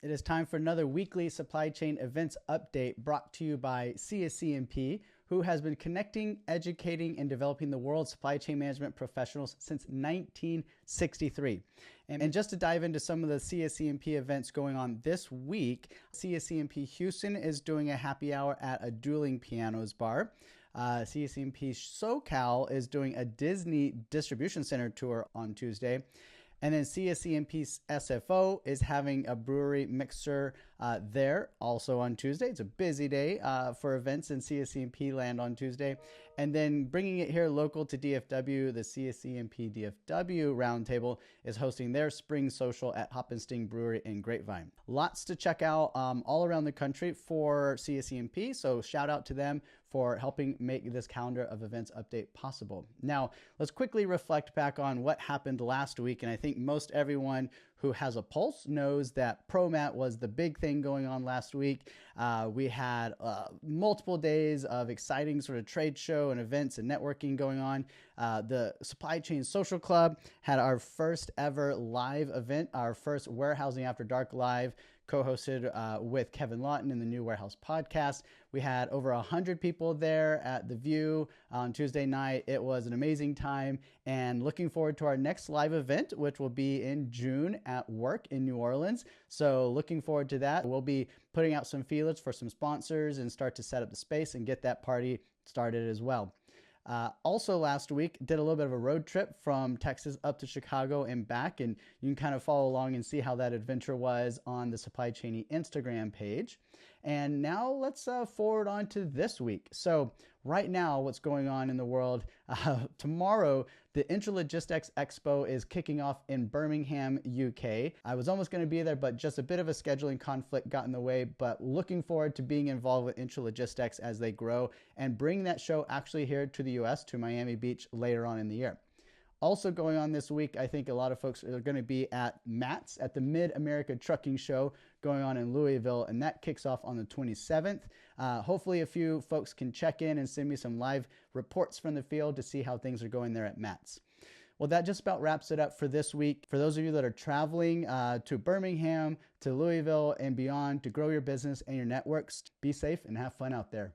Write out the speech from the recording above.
It is time for another weekly supply chain events update brought to you by CSCMP, who has been connecting, educating, and developing the world's supply chain management professionals since 1963. And just to dive into some of the CSCMP events going on this week, CSCMP Houston is doing a happy hour at a Dueling Pianos bar. CSCMP SoCal is doing a Disney distribution center tour on Tuesday. And then CSCMP SFO is having a brewery mixer there also on Tuesday. It's a busy day for events in CSCMP land on Tuesday. And then bringing it here local to DFW, the CSCMP DFW Roundtable is hosting their spring social at Hoppenstein Brewery in Grapevine. Lots to check out all around the country for CSCMP. So shout out to them for helping make this calendar of events update possible. Now, let's quickly reflect back on what happened last week. And I think most everyone who has a pulse knows that ProMat was the big thing going on last week. We had multiple days of exciting sort of trade show and events and networking going on. The Supply Chain Social Club had our first ever live event, our first Warehousing After Dark Live, co-hosted with Kevin Lawton in the New Warehouse podcast. We had over 100 people there at The View on Tuesday night. It was an amazing time, and looking forward to our next live event, which will be in June at Work in New Orleans. So looking forward to that. We'll be putting out some feelers for some sponsors and start to set up the space and get that party started as well. Also last week, did a little bit of a road trip from Texas up to Chicago and back, and you can kind of follow along and see how that adventure was on the Supply Chainy Instagram page. And now let's forward on to this week. So right now, what's going on in the world? Tomorrow, the Intralogistics Expo is kicking off in Birmingham, UK. I was almost going to be there, but just a bit of a scheduling conflict got in the way, but looking forward to being involved with Intralogistics as they grow and bring that show actually here to the US, to Miami Beach later on in the year. Also going on this week, I think a lot of folks are going to be at MATS, at the Mid-America Trucking Show going on in Louisville, and that kicks off on the 27th. Hopefully a few folks can check in and send me some live reports from the field to see how things are going there at MATS. Well, that just about wraps it up for this week. For those of you that are traveling to Birmingham, to Louisville, and beyond to grow your business and your networks, be safe and have fun out there.